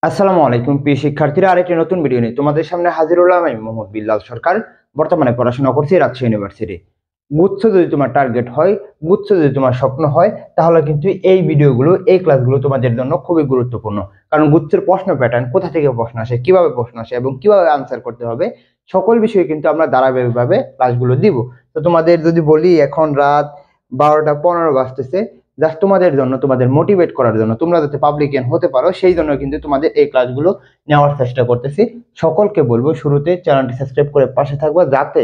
আসসালামু আলাইকুম প্রিয় শিক্ষার্থীরা, আরেকটি নতুন ভিডিও নিয়ে তোমাদের সামনে হাজির হলাম। আমি মোহাম্মদ বিল্লাল সরকার। বর্তমানে পড়াশোনা করছি রাজশাহী ইউনিভার্সিটি। গুচ্ছ যদি তোমার টার্গেট হয়, গুচ্ছ যদি তোমার স্বপ্ন হয়, তাহলে কিন্তু এই ভিডিওগুলো, এই ক্লাসগুলো তোমাদের জন্য খুবই গুরুত্বপূর্ণ। কারণ গুচ্ছের প্রশ্ন প্যাটার্ন, কোথা থেকে প্রশ্ন আসে, কিভাবে প্রশ্ন আসে এবং কিভাবে আনসার করতে হবে, সকল বিষয়ে কিন্তু আমরা ধারাবাহিকভাবে ক্লাসগুলো দিব। তো তোমাদের যদি বলি, এখন রাত 12টা 15 বাজতেছে। জাস্ট তোমাদের জন্য, তোমাদের মোটিভেট করার জন্য, তোমরা যাতে পাবলিকিয়ান হতে পারো সেই জন্য কিন্তু তোমাদের এই ক্লাসগুলো নেওয়ার চেষ্টা করতেছি। সকলকে বলবো শুরুতে চ্যানেলটি সাবস্ক্রাইব করে পাশে থাকবা, যাতে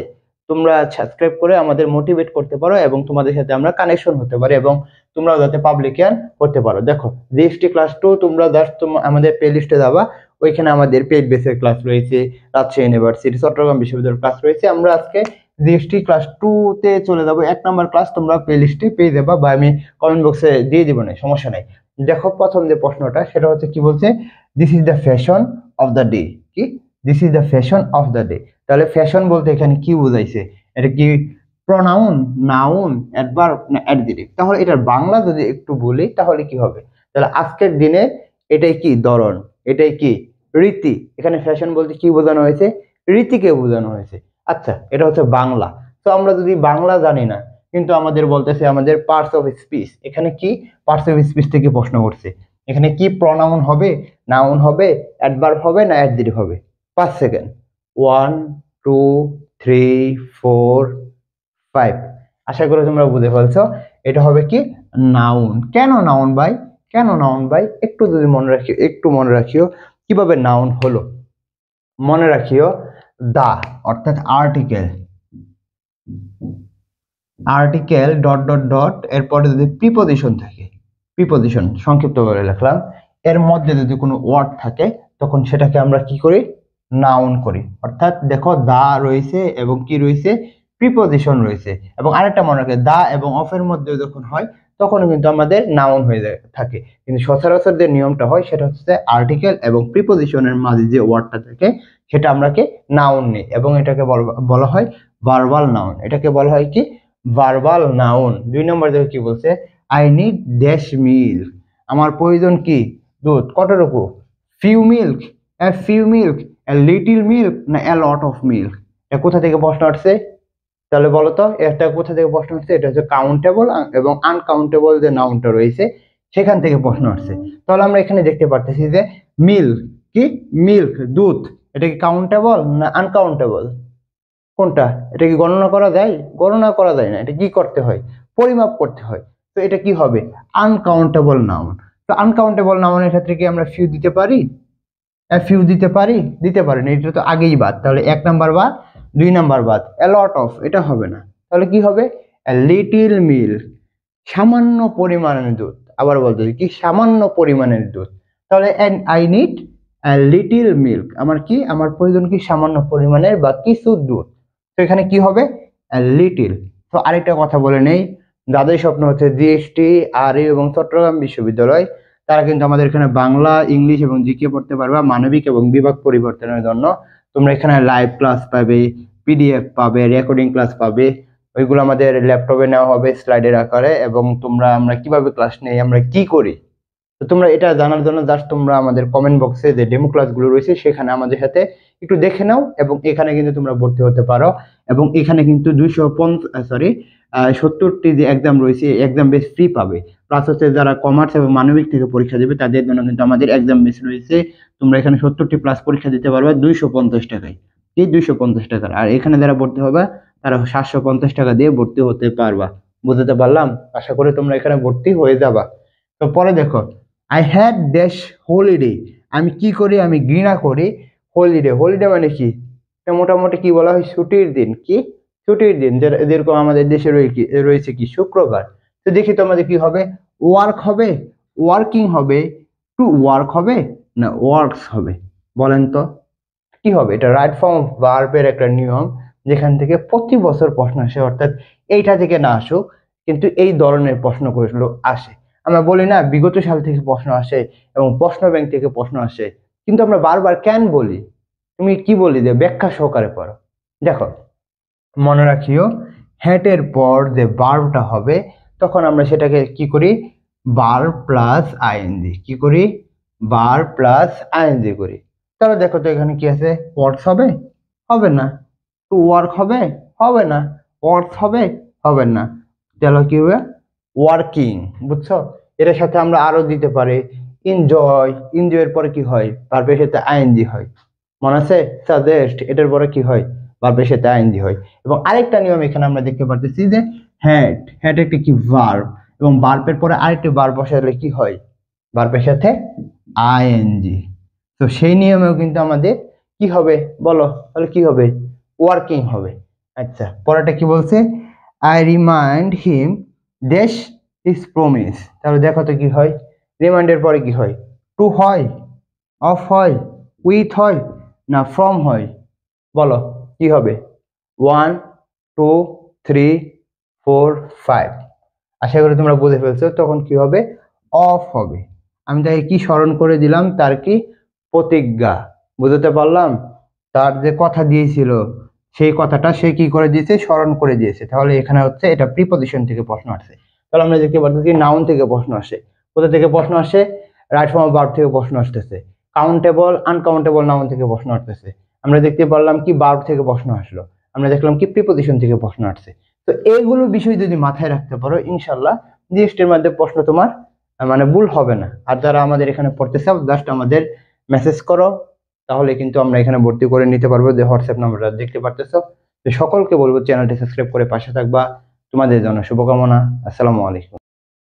তোমরা সাবস্ক্রাইব করে আমাদের মোটিভেট করতে পারো এবং তোমাদের সাথে আমরা কানেকশন হতে পারি এবং তোমরাও যাতে পাবলিকিয়ান হতে পারো। দেখো, জিএসটি ক্লাস 2 তোমরা জাস্ট আমাদের প্লে লিস্টে যাবা, ওইখানে আমাদের পেইড বেসের ক্লাস রয়েছে, রাজশাহী ইউনিভার্সিটি, চট্টগ্রাম বিশ্ববিদ্যালয়ের ক্লাস রয়েছে। আমরা আজকে জিএসটি ক্লাস 2 তে চলে যাবো। 1 নম্বর ক্লাস তোমরা প্লে লিস্টে পেয়ে যাবা, বা আমি কমেন্ট বক্সে দিয়ে দিব, না সমস্যা নাই। দেখো, প্রথম যে প্রশ্নটা সেটা হচ্ছে কি বলছে, this is the fashion of the day. কি, this is the fashion of the day. তাহলে ফ্যাশন বলতে এখানে কি বোঝাইছে? এটা কি প্রনাউন, নাউন, অ্যাডভার্ব না অ্যাডজেক্টিভ? তাহলে এটার বাংলা যদি একটু বলি তাহলে কি হবে? তাহলে আজকের দিনে এটাই কি ধরন, এটাই কি রীতি। এখানে ফ্যাশন বলতে কি বোঝানো হয়েছে? রীতিকে বোঝানো হয়েছে। আচ্ছা, এটা হচ্ছে বাংলা। তো আমরা যদি বাংলা জানি না, কিন্তু আমাদের বলতেছে আমাদের পার্টস অফ স্পিচ। এখানে কি পার্টস অফ স্পিচ থেকে প্রশ্ন করছে। এখানে কি প্রনাউন হবে, নাউন হবে, অ্যাডভার্ব হবে না অ্যাডজেক্টিভ হবে? 5 সেকেন্ড। 1 2 3 4 5। আশা করি তোমরা বুঝে ফেলছো। এটা হবে কি নাউন। কেন নাউন ভাই? কেন নাউন ভাই? একটু যদি মনে রাখিও, একটু মনে রাখিও কিভাবে নাউন হলো। মনে রাখিও, দা অর্থাৎ article, article dot dot dot, এরপরে যদি প্রিপজিশন থাকে, প্রিপজিশন সংক্ষিপ্ত করে লিখলাম, এর মধ্যে যদি কোনো ওয়ার্ড থাকে তখন সেটাকে আমরা কি করি? নাউন করি। অর্থাৎ দেখো, দা রয়েছে এবং কি রয়েছে? প্রিপজিশন রয়েছে। এবং আরেকটা মনে রাখে, দা এবং অফের মধ্যে যখন হয় তখন কিন্তু আমাদের নাউন হয়ে থাকে। কিন্তু সচরাচর যে নিয়মটা হয় সেটা হচ্ছে আর্টিকেল এবং প্রিপজিশনের মাঝে যে ওয়ার্ডটা থাকে সেটা আমরাকে নাউন নিই, এবং এটাকে বলা হয় ভার্বাল নাউন। এটাকে বলা হয় কি? Verbal noun. 2 নম্বর দেখো কি বলছে, আই নিড ড্যাশ মিল্ক। আমার প্রয়োজন কি? দুধ। কতটুকু? Few milk, a few milk, a little milk না এ লট অফ মিল্ক? এটা কোথা থেকে প্রশ্ন আসছে? তাহলে বলো তো, এটা কোথা থেকে প্রশ্ন আসছে? এটা হচ্ছে কাউন্টেবল এবং আনকাউন্টেবল যে নাউনটা রয়েছে সেখান থেকে প্রশ্ন আসছে। তাহলে আমরা এখানে দেখতে পারতেছি যে মিল্ক, কি মিল্ক দুধ, এটা কি কাউন্টেবল না আনকাউন্টেবল? কোনটা? এটা কি গণনা করা যায়? গণনা করা যায় না। এটা কি করতে হয়? পরিমাপ করতে হয়। তো এটা কি হবে? Uncountable noun. তো আনকাউন্টেবল নাউনের ক্ষেত্রে কি আমরা ফিউ দিতে পারি? ফিউ দিতে পারি? দিতে পারি না, এটা তো আগেই বাদ। তাহলে 1 নম্বর বাদ, 2 নম্বর বাদ। এ লট অফ, এটা হবে না। তাহলে কি হবে? এ লিটিল মিল্ক, সামান্য পরিমাণের দুধ। আবার বলতে কি সামান্য পরিমাণের দুধ। তাহলে আই নিড লিটিল মিল্ক, আমার কি, আমার প্রয়োজন কি সামান্য পরিমাণের বা কিছু দুধ। তো এখানে কি হবে? লিটিল। তো আরেকটা কথা বলে নেই, যাদের স্বপ্ন হচ্ছে জিএসটি, আরইউ এবং চট্টগ্রাম বিশ্ববিদ্যালয়, তারা কিন্তু আমাদের এখানে বাংলা, ইংলিশ এবং জিকে পড়তে পারবা। মানবিক এবং বিভাগ পরিবর্তনের জন্য তোমরা এখানে লাইভ ক্লাস পাবে, পিডিএফ পাবে, রেকর্ডিং ক্লাস পাবে। ওইগুলো আমাদের ল্যাপটপে নেওয়া হবে স্লাইডের আকারে, এবং আমরা কিভাবে ক্লাস নেই, আমরা কি করি, তো তোমরা এটা জানার জন্য জাস্ট তোমরা আমাদের কমেন্ট বক্সে যে ডেমো ক্লাসগুলো রয়েছে সেখানে আমাদের সাথে একটু দেখে নাও, এবং এখানে কিন্তু তোমরা ভর্তি হতে পারো। এবং এখানে কিন্তু 70টি যে এক্সাম রয়েছে, এক্সাম বেস ফ্রি পাবে। প্লাস হচ্ছে যারা কমার্স এবং মানবিক থেকে পরীক্ষা দেবে তাদের জন্য কিন্তু আমাদের এক্সাম বেস রয়েছে। তোমরা এখানে 70টি প্লাস পরীক্ষা দিতে পারবে 250 টাকায়। এই 250 টাকার। আর এখানে যারা ভর্তি হবে তারা 750 টাকা দিয়ে ভর্তি হতে পারবা। বুঝতে পারলাম? আশা করি তোমরা এখানে ভর্তি হয়ে যাবা। তো পরে দেখো, আই হ্যাড ড্যাশ হলিডে। আমি কি করি? আমি ঘৃণা করি হলিডে। হলিডে মানে কি? এটা মোটামুটি কি বলা হয়? ছুটির দিন। কি ছুটির দিন? যেরকম আমাদের দেশে রয়েছে কি শুক্রবার। তো দেখি তো আমাদের কি হবে? ওয়ার্ক হবে, ওয়ার্কিং হবে, টু ওয়ার্ক হবে না ওয়ার্কস হবে? বলেন তো কি হবে? এটা রাইট ফর্ম অফ ভার্বের একটা নিয়ম, যেখান থেকে প্রতি বছর প্রশ্ন আসে। অর্থাৎ এইটা থেকে না আসুক, কিন্তু এই ধরনের প্রশ্নগুলো আসে। আমরা বলি না বিগত সাল থেকে প্রশ্ন আসে এবং প্রশ্ন ব্যাংক থেকে প্রশ্ন আসে, কিন্তু আমরা বারবার কেন বলি? তুমি কি বলি যে ব্যাখ্যা সহকারে পড়ো। দেখো, মনে রাখিও, হ্যাটের পর যে ভার্বটা হবে তখন আমরা সেটাকে কি করি? Verb plus ING. কি করি? বার প্লাস আইএনজি করি, তাহলে দেখো তো এখানে কি আছে, ওয়ার্কস হবে, হবে না। টু ওয়ার্ক হবে, হবে না। ওয়ার্কস হবে, হবে না। তাহলে কি হবে, ওয়ার্কিং। বুঝছো? এটার সাথে আমরা আরো দিতে পারি এনজয়। এনজয়ের পরে কি হয়, ভার্বের সাথে আইএনজি হয়। মনে আছে? সাজেস্ট, এটার পরে কি হয়, ভার্বের সাথে আইএনজি হয়। এবং আরেকটা নিয়ম এখানে আমরা দেখতে পারতেছি যে হ্যাড, হ্যাড একটা কি ভার্ব, এবং ভার্বের পরে আরেকটা ভার্ব বসালে কি হয়, ভার্বের সাথে আইএনজি। তো সেই নিয়মেও কিন্তু আমাদের কি হবে বলো, তাহলে কি হবে, ওয়ার্কিং হবে। আচ্ছা, পরেরটা কি বলছে, I remind him dash his promise. তাহলে দেখো তো কি হয়, রিমাইন্ডের পরে কি হয়, টু হয়, অফ হয়, উইথ হয়, না ফ্রম হয়, বলো কি হবে, 1 2 3 4 5। আশা করি তোমরা বুঝে ফেলছো। তখন কি হবে, অফ হবে। আমি তাকে কি স্মরণ করে দিলাম, তার কি প্রতিজ্ঞা, বুঝতে পারলাম। তার যে কথা দিয়েছিল সেই কথাটা সে কি করে দিয়েছে, স্মরণ করে দিয়েছে। তাহলে এখানে হচ্ছে এটা প্রিপজিশন থেকে প্রশ্ন আসছে। তাহলে আমরা দেখতে পাচ্ছি নাউন থেকে প্রশ্ন আসে। কোথা থেকে প্রশ্ন আসে, রাইট ফর্ম অফ ভার্ব থেকে প্রশ্ন আসতেছে। কাউন্টেবল আনকাউন্টেবল নাউন থেকে প্রশ্ন আসতেছে। আমরা দেখতে পারলাম কি ভার্ব থেকে প্রশ্ন আসলো। আমরা দেখলাম কি প্রিপজিশন থেকে প্রশ্ন আসছে। তো এইগুলো বিষয় যদি মাথায় রাখতে পারো, ইনশাল্লাহ জিএসটির মধ্যে প্রশ্ন তোমার মানে ভুল হবে না। আর যারা আমাদের এখানে পড়তে চাও, জাস্ট আমাদের মেসেজ করো, তাহলে কিন্তু আমরা এখানে ভর্তি করে নিতে পারবো। যে হোয়াটসঅ্যাপ নাম্বারটা দেখতে পারতেছো। তো সকলকে বলবো চ্যানেলটি সাবস্ক্রাইব করে পাশে থাকবা। তোমাদের জন্য শুভকামনা। আসসালামু আলাইকুম।